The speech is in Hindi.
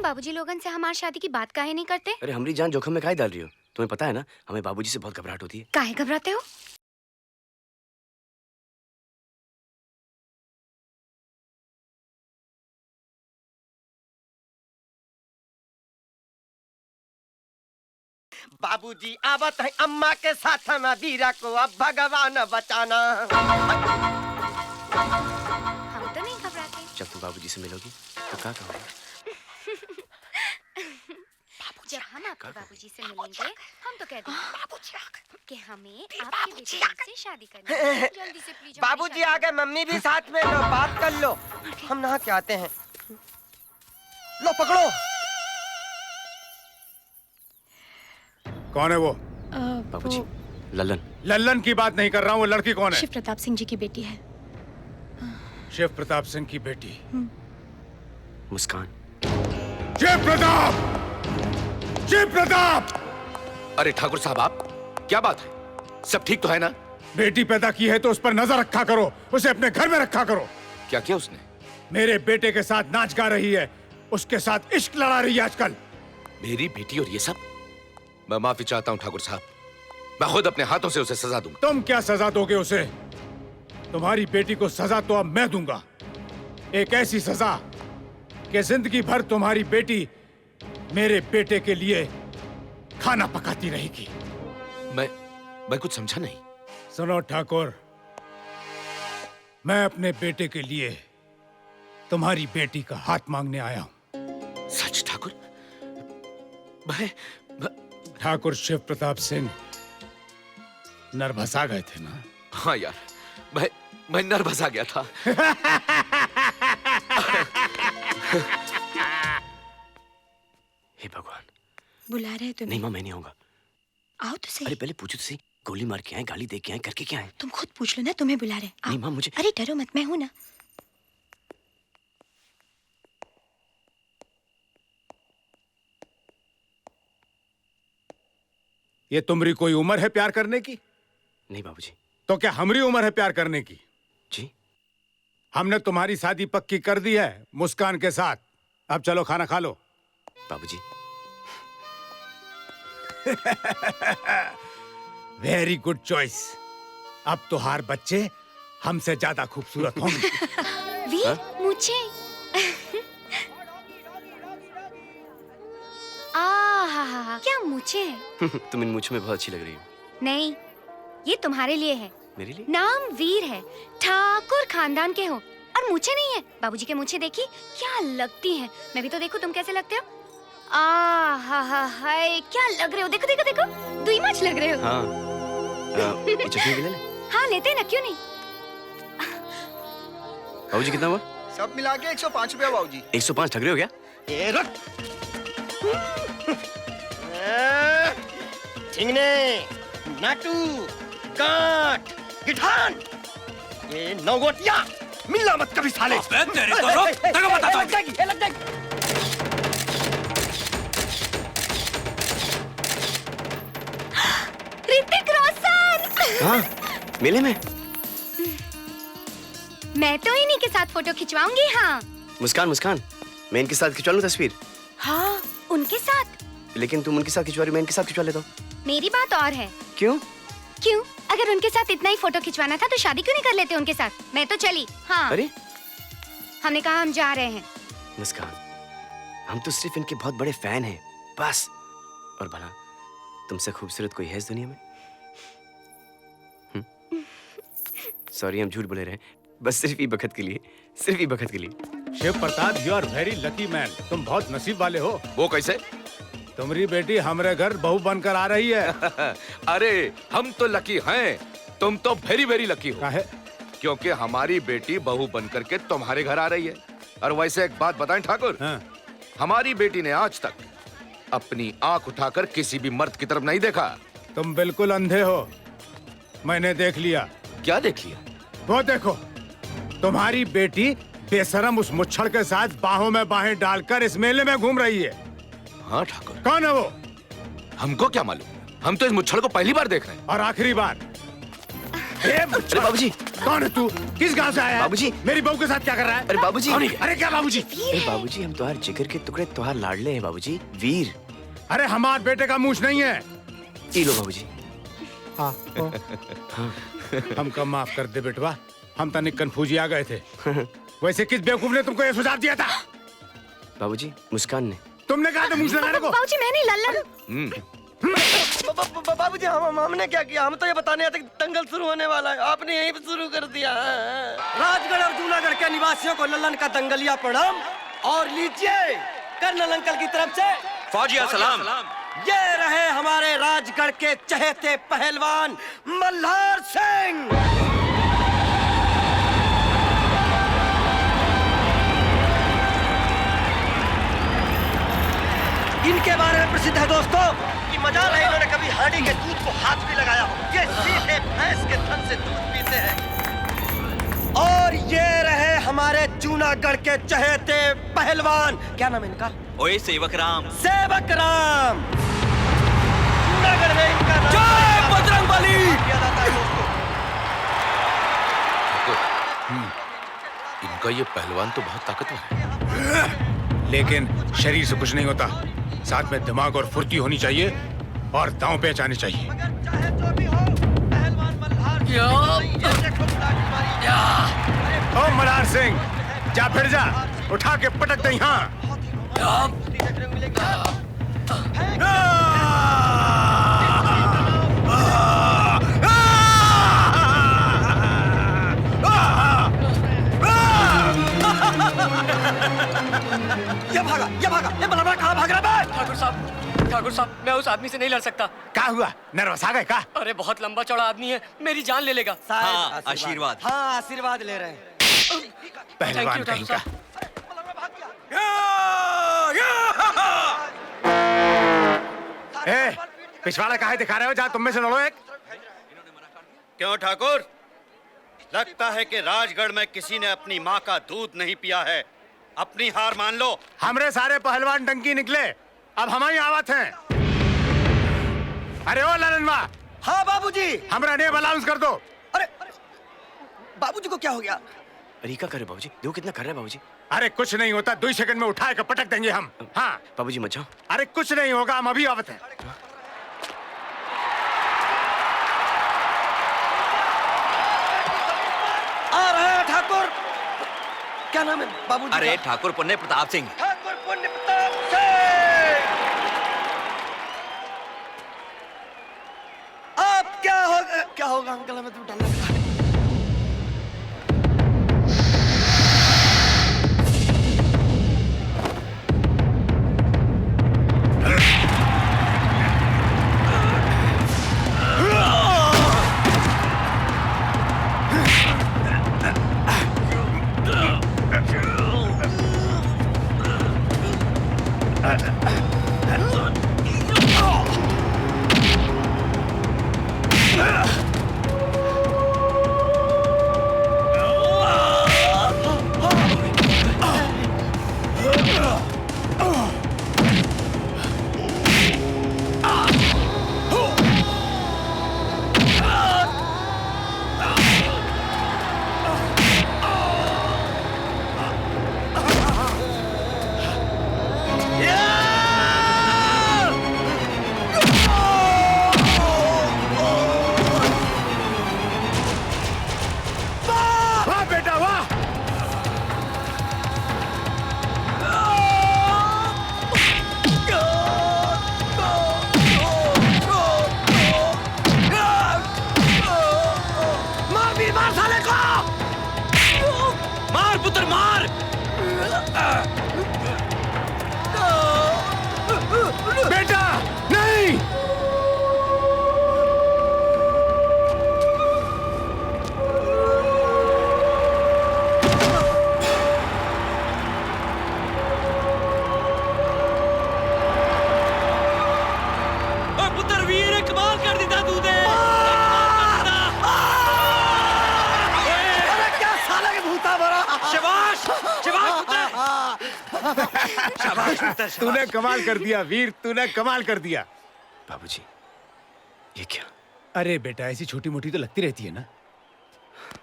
बाबूजी लोगन से हमारी शादी की बात काहे नहीं करते? अरे हमारी जान जोखिम में काहे डाल रही हो? तुम्हें पता है ना, हमें बाबूजी से बहुत घबराहट होती है। काहे घबराते हो? बाबूजी आवत है अम्मा के साथ में वीरा को अब भगवान बचाना। हम तो नहीं घबराते। जब तुम बाबूजी से मिलोगी तो क्या कहोगे? जब हम आपके बाबूजी से मिलेंगे हम तो कह देंगे कि हमें आपके बेटे से शादी करनी है। जल्दी से प्लीज। बाबूजी आ गए, मम्मी भी साथ में, लो बात कर लो। हम नहा के आते हैं। लो पकड़ो। कौन है वो? बाबूजी, लल्लन। लल्लन की बात नहीं कर रहा हूँ। वो लड़की कौन है? शिव प्रताप सिंह जी की बेटी है। शिव प्रताप सिंह की बेटी मुस्कान। शिव प्रताप! शिव प्रताप! अरे ठाकुर साहब, आप क्या बात है? सब ठीक तो है ना? बेटी पैदा की है तो उस पर नजर रखा करो, उसे अपने घर में रखा करो। क्या किया उसने? मेरे बेटे के साथ नाच गा रही है, उसके साथ इश्क लड़ा रही है आजकल। मेरी बेटी और ये सब? मैं माफी चाहता हूँ ठाकुर साहब, मैं खुद अपने हाथों से उसे सजा दूंगा। तुम क्या सजा दोगे उसे? तुम्हारी बेटी को सजा तो अब मैं दूंगा। एक ऐसी सजा कि जिंदगी भर तुम्हारी बेटी मेरे बेटे के लिए खाना पकाती रहेगी। मैं कुछ समझा नहीं। सुनो ठाकुर, मैं अपने बेटे के लिए तुम्हारी बेटी का हाथ मांगने आया हूं। सच ठाकुर? मैं ठाकुर शिव प्रताप सिंह नर्वस आ गए थे ना? हाँ यार, मैं नर्वस आ गया था। हे भगवान। बुला रहे तुम्हें? नहीं माँ, मैं नहीं आऊंगा। आओ तो सही। अरे पहले पूछो तो सही, गोली मार के आए, गाली दे के आए, करके क्या आए? तुम खुद पूछ लो ना, तुम्हें बुला रहे। नहीं माँ, मुझे। अरे डरो मत, मैं हूं ना। ये तुम्हारी कोई उम्र है प्यार करने की? नहीं बाबूजी। तो क्या हमारी उम्र है प्यार करने की? जी। हमने तुम्हारी शादी पक्की कर दी है मुस्कान के साथ। अब चलो खाना खा लो। बाबूजी। Very good choice. अब तो हार बच्चे हमसे ज्यादा खूबसूरत होंगे। वीर, मुझे क्या मुझे? तुम इन मुझ में बहुत अच्छी लग रही हो। नहीं, ये तुम्हारे लिए है। मेरे लिए? नाम वीर है, ठाकुर खानदान के हो, और मुझे नहीं है। बाबूजी के मुझे देखी क्या लगती हैं। मैं भी तो देखूं तुम कैसे लगते हो। हाय क्या लग रहे हो। देखो देखो देखो, दुई माच लग रहे हो। हाँ। ये चटनी भी ले ले। हाँ लेते हैं ना, क्यों नहीं। बाबूजी कितना हुआ? सब मिला के 105 रुपया बाबूजी। 105 ठग रहे हो क्या? ए रुक। ठिंगने, नाटू, गांठ, गिठान, ये नौगोटिया, मिलना मत कभी साले। तेरे को रोक, तेरे को बताता हूँ। लग जाएगी, लग जाएगी। ऋतिक रोशन। हाँ, मेले में। मैं तो इन्हीं के साथ फोटो खिंचवाऊंगी। हाँ मुस्कान, मुस्कान, मैं इनके साथ खिंचवा लूं तस्वीर? हाँ, उनके साथ। लेकिन तुम उनके साथ खिंचवा रही हो, मैं इनके साथ खिंचवा लेता हूँ। मेरी बात और है। क्यों? क्यों? अगर उनके साथ इतना ही फोटो खिंचवाना था तो शादी क्यों नहीं कर लेते उनके साथ? मैं तो चली। हाँ। अरे हमने कहा हम जा रहे हैं। मुस्कान, हम तो सिर्फ इनके बहुत बड़े फैन हैं, बस। और भला तुमसे खूबसूरत कोई है इस दुनिया में? सॉरी, हम झूठ बोले रहे, बस सिर्फ ही बखत के लिए, सिर्फ ही बखत के लिए। Shiv Pratap, you are very lucky man. तुम बहुत नसीब वाले हो। वो कैसे? तुम्हारी बेटी हमारे घर बहू बनकर आ रही है। अरे हम तो लकी हैं, तुम तो वेरी वेरी लकी हो। काहे? क्योंकि हमारी बेटी बहू बनकर के तुम्हारे घर आ रही है। और वैसे एक बात बताएं ठाकुर, हाँ। हमारी बेटी ने आज तक अपनी आंख उठाकर किसी भी मर्द की तरफ नहीं देखा। तुम बिल्कुल अंधे हो, मैंने देख लिया। क्या देख लिया? वो देखो, तुम्हारी बेटी बेशरम उस मुच्छड़ के साथ बाहों में बाहें डालकर इस मेले में घूम रही है। हाँ ठाकुर। कौन है वो? हमको क्या मालूम, हम तो इस मुच्छड़ को पहली बार देख रहे हैं। और आखिरी बार। अरे बाबूजी, कौन है तू? किस गांव से आया है? बाबूजी। मेरी बहू के साथ क्या कर रहा है? अरे बाबूजी। अरे क्या बाबूजी? अरे बाबूजी, हम तुम्हारे जिगर के टुकड़े, तुम्हारे लाडले हैं बाबूजी, वीर। अरे हमारे बेटे का मूछ नहीं है। ये लो बाबूजी। हमको माफ कर दे बेटवा, हम तनिक कंफ्यूजी आ गए थे। वैसे किस बेवकूफ ने तुमको ये सुझाव दिया था? बाबूजी, मुस्कान ने। तुमने कहा था मूछ लगाने को? बाबूजी मैं नहीं, लल्लन। बाबूजी हमने क्या किया? हम तो ये बताने आते कि दंगल शुरू होने वाला है, आपने यहीं पे शुरू कर दिया। राजगढ़ और जूनागढ़ के निवासियों को लल्लन का दंगलिया प्रणाम, और लीजिए कर्नल अंकल की तरफ से फौजिया सलाम। ये रहे हमारे राजगढ़ के चहेते पहलवान मल्हार सिंह। इनके बारे में प्रसिद्ध है दोस्तों कि मजाल है इन्होंने कभी हांडी के दूध को हाथ भी लगाया हो। ये सीधे भैंस के थन से दूध पीते हैं। और ये रहे हमारे जूनागढ़ के चहेते पहलवान, क्या नाम है इनका? ओए सेवक राम। सेवक राम। जूनागढ़ में इनका नाम जय बजरंगबली। किया जाता है दोस्तों। इनका ये पहलवान तो बहुत ताकतवर है। लेकिन शरीर से कुछ नहीं होता, साथ में दिमाग और फुर्ती होनी चाहिए और दांव पेच आनी चाहिए। मगर चाहे जो भी हो, पहलवान मल्हार सिंह, ये देखो बुलाकी मारी। ओ मल्हार सिंह, जा फिर जा, उठा के पटक दे यहाँ। ये भागा, ये बलबड़ा कहाँ भाग रहा है? ठाकुर साहब, मैं उस आदमी से नहीं लड़ सकता। क्या हुआ? नर्वस आ गए का? अरे बहुत लंबा चौड़ा आदमी है, मेरी जान ले लेगा। हाँ, आशीर्वाद। हाँ, आशीर्वाद ले रहे हैं। पहलवान ठाकुर कहीं का। साहब। ए, पिछवाड़ा काहे दिखा रहे हो? जा तुम में से लड़ो एक। क्यों ठाकुर? लगता है कि राजगढ़ में किसी ने अपनी माँ का दूध नहीं पिया है। अपनी हार मान लो। हमरे सारे पहलवान डंकी निकले, अब हमारी आवत है। अरे ओ ललनवा, हाँ बाबूजी। हमरा नेम अलाउंस कर दो। अरे बाबूजी को क्या हो गया? अरे क्या करे बाबूजी? देखो कितना कर रहा है बाबूजी। अरे कुछ नहीं होता, 2 सेकंड में उठा के पटक देंगे हम। हाँ बाबूजी मत जाओ। अरे कुछ नहीं होगा, हम अभी आवत हैं। आ रहे हैं ठाकुर। क्या नाम है बाबूजी? अरे ठाकुर पुण्य प्रताप सिंह। ठाकुर पुण्य प्रताप सिंह। अब क्या होगा अंकल? हमें तो डर लग रहा है। बेटा नहीं। पुत्र वीर कमाल कर दिता तूने। अरे क्या साला के भूता भरा। शाबाश शाबाश पुत्र। शाबाश पुत्र। तूने कमाल कर दिया वीर, तूने कमाल कर दिया। बाबूजी, ये क्या? अरे बेटा, ऐसी छोटी मोटी तो लगती रहती है ना।